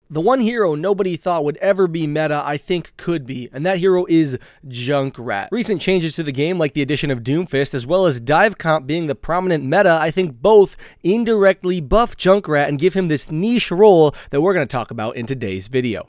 The one hero nobody thought would ever be meta, I think could be, and that hero is Junkrat. Recent changes to the game, like the addition of Doomfist, as well as dive comp being the prominent meta, I think both indirectly buff Junkrat and give him this niche role that we're going to talk about in today's video.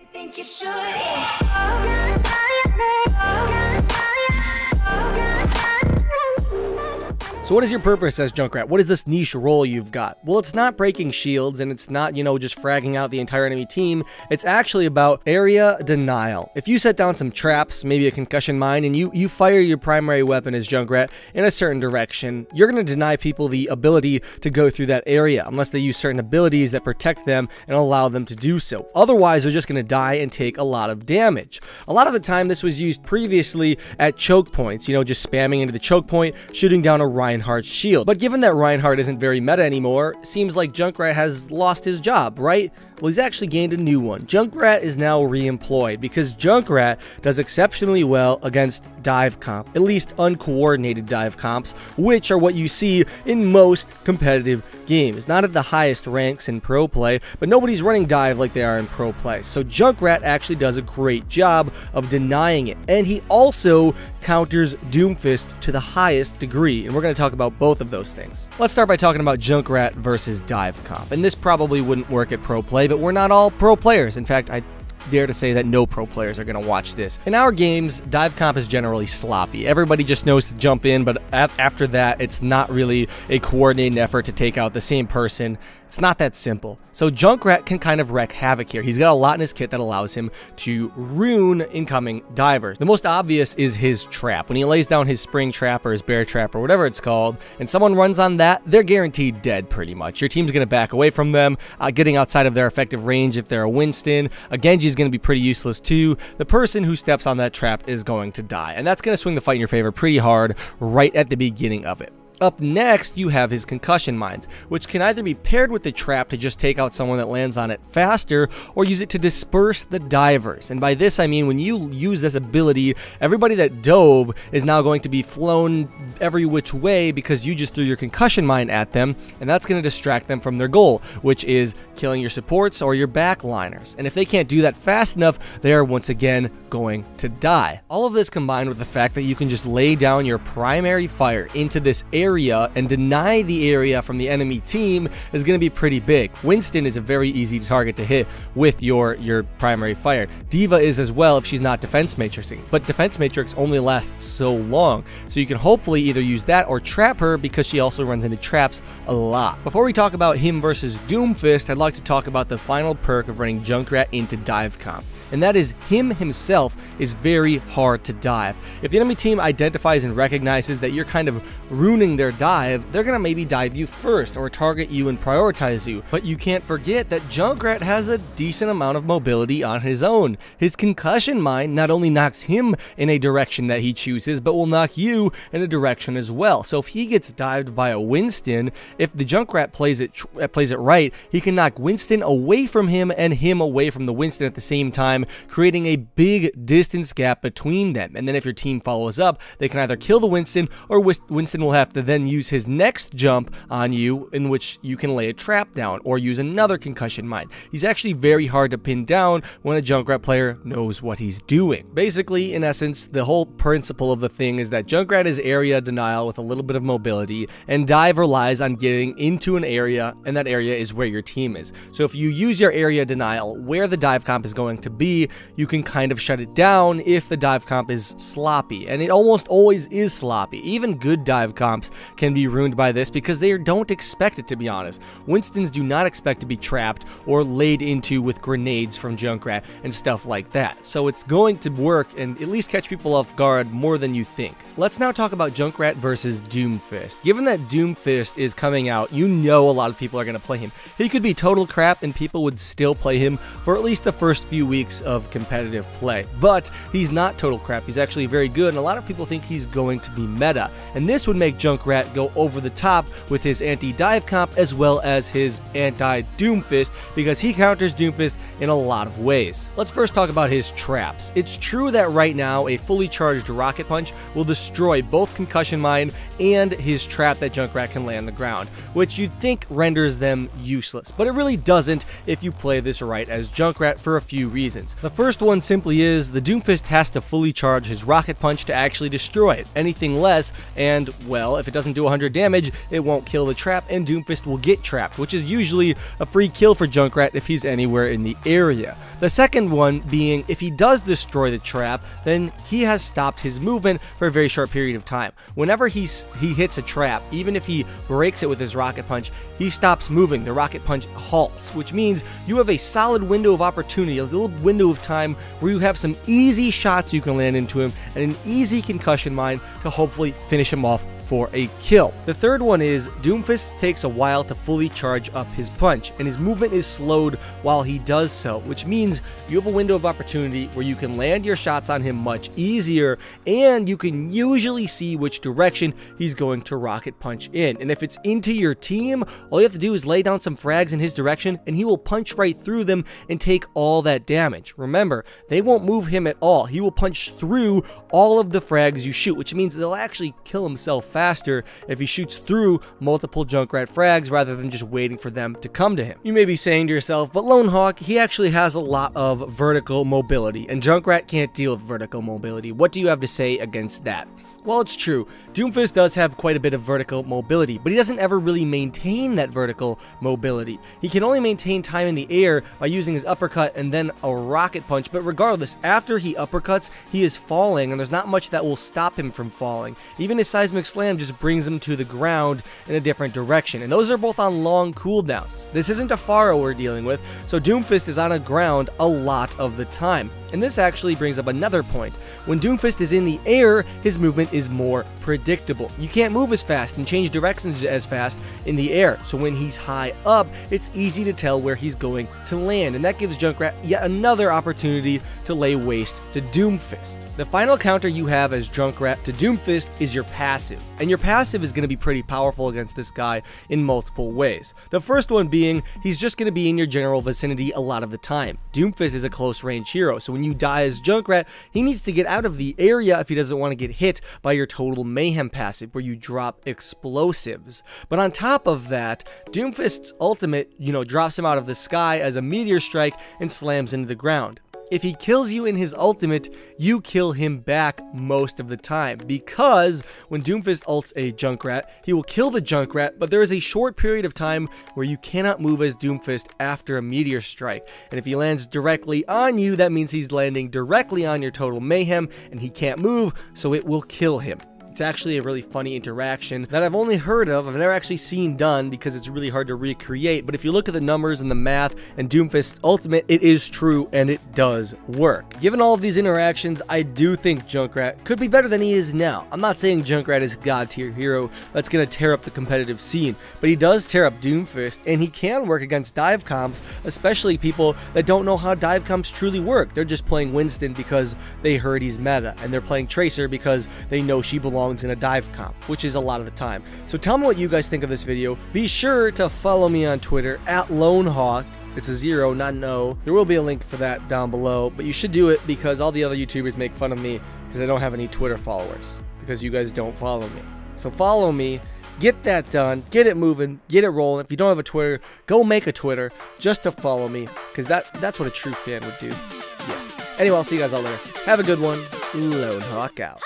So what is your purpose as Junkrat? What is this niche role you've got? Well, it's not breaking shields, and it's not, just fragging out the entire enemy team. It's actually about area denial. If you set down some traps, maybe a concussion mine, and you fire your primary weapon as Junkrat in a certain direction, you're going to deny people the ability to go through that area, unless they use certain abilities that protect them and allow them to do so. Otherwise, they're just going to die and take a lot of damage. A lot of the time, this was used previously at choke points, just spamming into the choke point, shooting down a Reinhardt's shield. But given that Reinhardt isn't very meta anymore, seems like Junkrat has lost his job, right? Well, he's actually gained a new one. Junkrat is now re-employed because Junkrat does exceptionally well against dive comp, at least uncoordinated dive comps, which are what you see in most competitive games. Not at the highest ranks in pro play, but nobody's running dive like they are in pro play. So Junkrat actually does a great job of denying it, and he also counters Doomfist to the highest degree, and we're going to talk about both of those things. Let's start by talking about Junkrat versus dive comp, and this probably wouldn't work at pro play, but we're not all pro players. In fact, I dare to say that no pro players are going to watch this. In our games, dive comp is generally sloppy. Everybody just knows to jump in, but after that, it's not really a coordinated effort to take out the same person. It's not that simple. So Junkrat can kind of wreak havoc here. He's got a lot in his kit that allows him to ruin incoming divers. The most obvious is his trap. When he lays down his spring trap or his bear trap or whatever it's called, and someone runs on that, they're guaranteed dead pretty much. Your team's going to back away from them, getting outside of their effective range if they're a Winston. A Genji's going to be pretty useless too. The person who steps on that trap is going to die, and that's going to swing the fight in your favor pretty hard right at the beginning of it. Up next, you have his concussion mines, which can either be paired with the trap to just take out someone that lands on it faster, or use it to disperse the divers. And by this I mean when you use this ability, everybody that dove is now going to be flown every which way because you just threw your concussion mine at them, and that's going to distract them from their goal, which is killing your supports or your backliners. And if they can't do that fast enough, they are once again going to die. All of this combined with the fact that you can just lay down your primary fire into this area and deny the area from the enemy team is going to be pretty big. Winston is a very easy target to hit with your primary fire. Diva is as well if she's not defense matrixing, but defense matrix only lasts so long, so you can hopefully either use that or trap her because she also runs into traps a lot. Before we talk about him versus Doomfist, I'd like to talk about the final perk of running Junkrat into dive comp, and that is him himself is very hard to dive. If the enemy team identifies and recognizes that you're kind of ruining their dive, they're going to maybe dive you first or target you and prioritize you. But you can't forget that Junkrat has a decent amount of mobility on his own. His concussion mine not only knocks him in a direction that he chooses, but will knock you in a direction as well. So if he gets dived by a Winston, if the Junkrat plays it right, he can knock Winston away from him and him away from the Winston at the same time, creating a big distance gap between them. And then if your team follows up, they can either kill the Winston, or Winston will have to then use his next jump on you, in which you can lay a trap down or use another concussion mine. He's actually very hard to pin down when a Junkrat player knows what he's doing. Basically, in essence, the whole principle of the thing is that Junkrat is area denial with a little bit of mobility, and dive relies on getting into an area, and that area is where your team is. So if you use your area denial where the dive comp is going to be, you can kind of shut it down if the dive comp is sloppy, and it almost always is sloppy. Even good dive comps can be ruined by this because they don't expect it, to be honest. Winstons do not expect to be trapped or laid into with grenades from Junkrat and stuff like that. So it's going to work and at least catch people off guard more than you think. Let's now talk about Junkrat versus Doomfist. Given that Doomfist is coming out, you know a lot of people are going to play him. He could be total crap and people would still play him for at least the first few weeks of competitive play. But he's not total crap. He's actually very good, and a lot of people think he's going to be meta. And this would make Junkrat Junkrat go over the top with his anti-dive comp as well as his anti-Doomfist, because he counters Doomfist in a lot of ways. Let's first talk about his traps. It's true that right now a fully charged Rocket Punch will destroy both Concussion Mine and his trap that Junkrat can lay on the ground, which you'd think renders them useless, but it really doesn't if you play this right as Junkrat for a few reasons. The first one simply is the Doomfist has to fully charge his Rocket Punch to actually destroy it. Anything less, and well, if it doesn't do 100 damage, it won't kill the trap and Doomfist will get trapped, which is usually a free kill for Junkrat if he's anywhere in the area. The second one being, if he does destroy the trap, then he has stopped his movement for a very short period of time. Whenever he hits a trap, even if he breaks it with his Rocket Punch, he stops moving. The Rocket Punch halts, which means you have a solid window of opportunity, a little window of time where you have some easy shots you can land into him and an easy Concussion Mine to hopefully finish him off for a kill. The third one is Doomfist takes a while to fully charge up his punch, and his movement is slowed while he does so, which means you have a window of opportunity where you can land your shots on him much easier, and you can usually see which direction he's going to Rocket Punch in. And if it's into your team, all you have to do is lay down some frags in his direction, and he will punch right through them and take all that damage. Remember, they won't move him at all. He will punch through all of the frags you shoot, which means they'll actually kill himself faster if he shoots through multiple Junkrat frags rather than just waiting for them to come to him. You may be saying to yourself, but Lone Hawk, he actually has a lot of vertical mobility, and Junkrat can't deal with vertical mobility. What do you have to say against that? Well, it's true. Doomfist does have quite a bit of vertical mobility, but he doesn't ever really maintain that vertical mobility. He can only maintain time in the air by using his uppercut and then a Rocket Punch, but regardless, after he uppercuts, he is falling, and there's not much that will stop him from falling. Even his Seismic Slam just brings him to the ground in a different direction, and those are both on long cooldowns. This isn't a Pharaoh we're dealing with, so Doomfist is on the ground a lot of the time. And this actually brings up another point. When Doomfist is in the air, his movement is more predictable. You can't move as fast and change directions as fast in the air, so when he's high up, it's easy to tell where he's going to land, and that gives Junkrat yet another opportunity to lay waste to Doomfist. The final counter you have as Junkrat to Doomfist is your passive, and your passive is going to be pretty powerful against this guy in multiple ways. The first one being, he's just going to be in your general vicinity a lot of the time. Doomfist is a close range hero, so when you die as Junkrat, he needs to get out of the area if he doesn't want to get hit by your Total Mayhem passive, where you drop explosives. But on top of that, Doomfist's ultimate, drops him out of the sky as a meteor strike and slams into the ground. If he kills you in his ultimate, you kill him back most of the time, because when Doomfist ults a Junkrat, he will kill the Junkrat, but there is a short period of time where you cannot move as Doomfist after a meteor strike, and if he lands directly on you, that means he's landing directly on your Total Mayhem, and he can't move, so it will kill him. It's actually a really funny interaction that I've only heard of. I've never actually seen done because it's really hard to recreate, but if you look at the numbers and the math and Doomfist's ultimate, it is true and it does work. Given all of these interactions, I do think Junkrat could be better than he is now. I'm not saying Junkrat is a god tier hero that's going to tear up the competitive scene, but he does tear up Doomfist, and he can work against dive comps, especially people that don't know how dive comps truly work. They're just playing Winston because they heard he's meta, and they're playing Tracer because they know she belongs in a dive comp, which is a lot of the time. So tell me what you guys think of this video. Be sure to follow me on Twitter at Lone Hawk. It's a 0, not an O. There will be a link for that down below, but you should do it because all the other YouTubers make fun of me because I don't have any Twitter followers because you guys don't follow me. So follow me, get that done, get it moving, get it rolling. If you don't have a Twitter, go make a Twitter just to follow me, because that's what a true fan would do. Yeah. Anyway, I'll see you guys all later. Have a good one. Lone Hawk out.